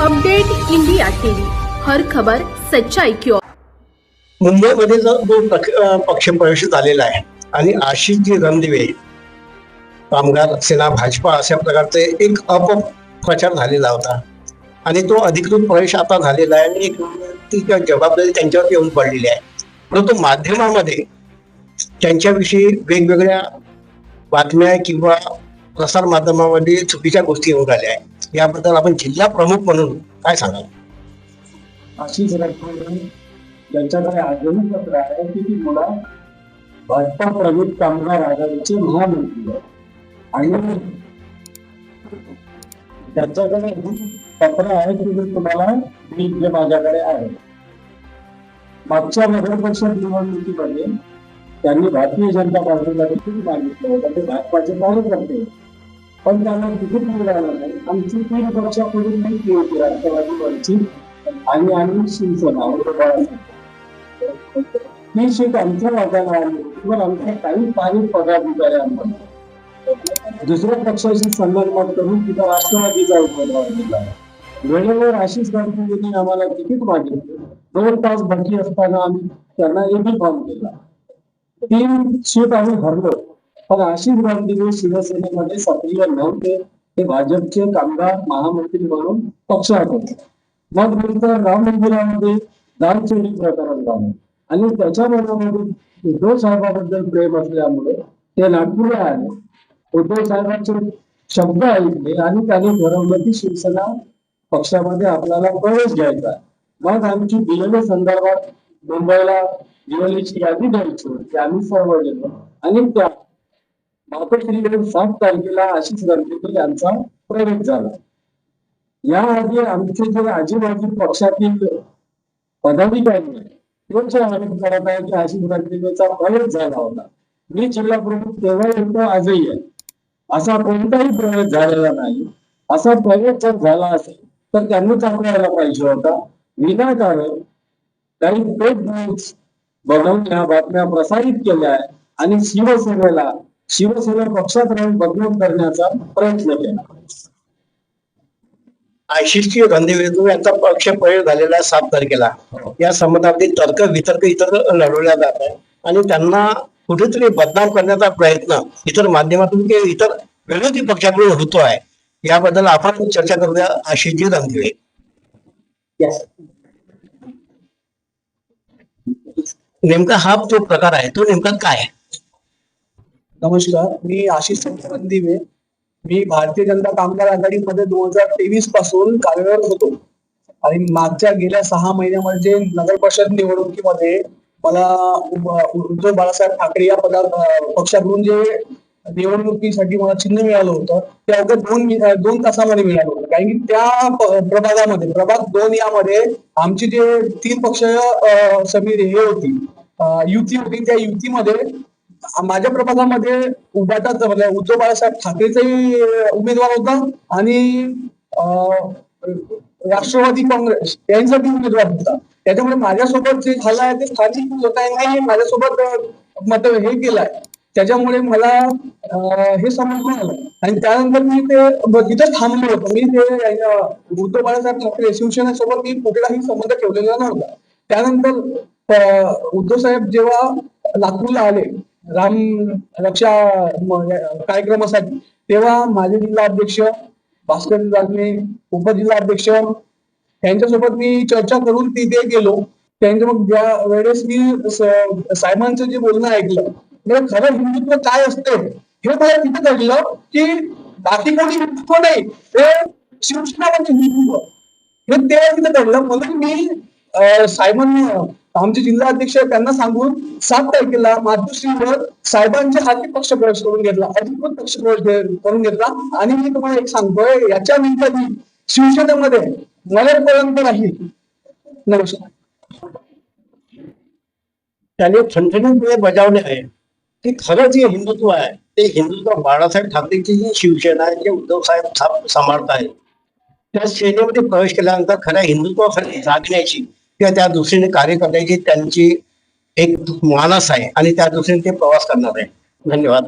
Update India TV, हर खबर सच्चाई की ओर। मुंबईमध्ये जो पक्ष प्रवेश झालेला आहे आणि आशिषजी रणदिवे कामगार सेना भाजपा अशा प्रकारचे एक अपप्रचार झालेला होता आणि तो अधिकृत प्रवेश आता झालेला आहे आणि एक ती जबाबदारी त्यांच्यावर येऊन पडलेली आहे। परंतु माध्यमामध्ये त्यांच्याविषयी वेगवेगळ्या बातम्या किंवा प्रसार माध्यमामध्ये चुकीच्या गोष्टी येऊन राहिल्या आहेत। याबद्दल आपण जिल्हा प्रमुख म्हणून काय सांगाल? आशिष रणदिवे यांच्याकडे आजही पत्र आहे की ती मुला भाजपा प्रमुख कामगार आघाडीचे महामंत्री आहे आणि त्यांच्याकडे पत्र आहे की जे तुम्हाला जे माझ्याकडे आहे। मागच्या नगर परिषद निवडणुकीमध्ये त्यांनी भारतीय जनता पार्टीला तिकीट मागितलं होतं, ते भाजपाचे कार्यकर्ते, पण त्यांना तिकीट मिळालं नाही। आमची 3 पक्षाकडून माहिती होती, राष्ट्रवादी वंचित आणि आम्ही शिवसेना, ही सीट आमच्या वाट्याला आली किंवा आमच्या काही स्थानिक पदाधिकाऱ्यांमध्ये दुसऱ्या पक्षाशी संगनमत करून तिथं राष्ट्रवादीचा उमेदवार दिला। वेळेवर आशिष रणदिवेंनी आम्हाला तिकीट मागितलं, 2 तास बाकी असताना आम्ही त्यांना एबी फॉर्म केला, 3 सीट आम्ही हरलो। पण आशिष रणदिवे शिवसेनेमध्ये सक्रिय नव्हते, ते भाजपचे कामगार महामंत्री म्हणून पक्षात होते। मग नंतर राम मंदिरामध्ये दान चोरी प्रकरण झालं आणि त्याच्या मनामध्ये उद्धव साहेबांबद्दल प्रेम असल्यामुळे ते नागपूरला आले, उद्धव साहेबांचे शब्द ऐकले आणि त्यांनी ठरवलं की शिवसेना पक्षामध्ये आपल्याला प्रवेश घ्यायचा। मग आमची बिएलए संदर्भात मुंबईला बिएलएची यादी द्यायची होती, आम्ही सर्व गेलो आणि त्या मातोश्रीकडे 7 तारखेला आशिष रणदिवे यांचा प्रवेश झाला। याआधी आमचे जे आजूबाजू पक्षातील पदाधिकारी त्यांच्या आरोप करत आहे की आशिष रणदिवेचा प्रवेश झाला होता। मी जिल्हा प्रमुख तेव्हा येतो, आजही आहे, असा कोणताही प्रवेश झालेला नाही। असा प्रवेश जर झाला असेल तर त्यांनीच आपल्याला पाहिजे होता। विनाकारण काही फेक न्यूज बनवून या बातम्या प्रसारित केल्या आहे आणि शिवसेना पक्षात राहून बदनाम करण्याचा प्रयत्न केला। आशिषजी रणदिवे यांचा पक्ष प्रवेश झालेला आहे 7 तारखेला। या संबंधातील तर्क वितर्क इतर लढवल्या जात आहे आणि त्यांना कुठेतरी बदनाम करण्याचा प्रयत्न इतर माध्यमातून किंवा इतर विरोधी पक्षाकडून होतो आहे। याबद्दल आपण चर्चा करूया। आशिषजी रणदिवे, नेमका हा जो प्रकार आहे तो नेमका काय आहे? नमस्कार, मी आशिष रणदिवे, मी भारतीय जनता कामगार आघाडीमध्ये 2023 पासून कार्यरत होतो आणि मागच्या गेल्या 6 महिन्यामध्ये नगर परिषद निवडणुकीमध्ये मला उद्धव बाळासाहेब ठाकरे या पक्षाकडून जे निवडणुकीसाठी मला चिन्ह मिळालं होतं ते अवघ्या 2 तासामध्ये मिळालं होतं। कारण की त्या प्रभागामध्ये प्रभाग 2 यामध्ये आमची जे 3 पक्षीय समिती हे होती, युती होती, त्या युतीमध्ये माझ्या प्रभागामध्ये उद्धव बाळासाहेब ठाकरेचाही उमेदवार होता आणि राष्ट्रवादी काँग्रेस यांचाही उमेदवार होता। त्याच्यामुळे माझ्यासोबत जे झालं आहे ते स्थानिक लोकांनी माझ्यासोबत मत हे केलंय, त्याच्यामुळे मला हे समजलं आलं आणि त्यानंतर मी ते तिथं थांबलो होतो। मी ते उद्धव बाळासाहेब ठाकरे शिवसेनेसोबत मी कुठलाही संबंध ठेवलेला नव्हता। त्यानंतर उद्धव साहेब जेव्हा नागपूरला आले राम रक्षा कार्यक्रमासाठी, तेव्हा माझे जिल्हा अध्यक्ष भास्कर जागणे, उपजिल्हा अध्यक्ष यांच्यासोबत मी चर्चा करून तिथे गेलो। त्यांच्या मग ज्या वेळेस मी साहेबांचं जे बोलणं ऐकलं, म्हणजे खरं हिंदुत्व काय असते हे मला तिथे कळलं की बाकी कोणी हिंदुत्व नाही, ते शिवसेना हिंदुत्व हे तेव्हा तिथे कळलं। म्हणून मी साहेबांना, आमचे जिल्हा अध्यक्ष त्यांना सांगून 7 तारखेला मातोश्रीवर साहेबांच्या हाती पक्ष प्रवेश करून घेतला, अधिकृत पक्ष प्रवेश करून घेतला। आणि मी तुम्हाला एक सांगतोय, याच्या नंतर शिवसेनेमध्ये मरेपर्यंत राहील। नमस्कार। त्याने ठणठणीतपणे बजावले आहे की खरं जे हिंदुत्व आहे ते हिंदुत्व बाळासाहेब ठाकरेची जी शिवसेना आहे, जे उद्धव साहेब सांभाळत आहेत, त्या सेनेमध्ये प्रवेश केल्यानंतर खऱ्या हिंदुत्वासाठी जागण्याची किंवा त्या दृष्टीने कार्य करण्याची त्यांची एक मानस आहे आणि त्या दृष्टीने ते प्रवास करणार आहे। धन्यवाद।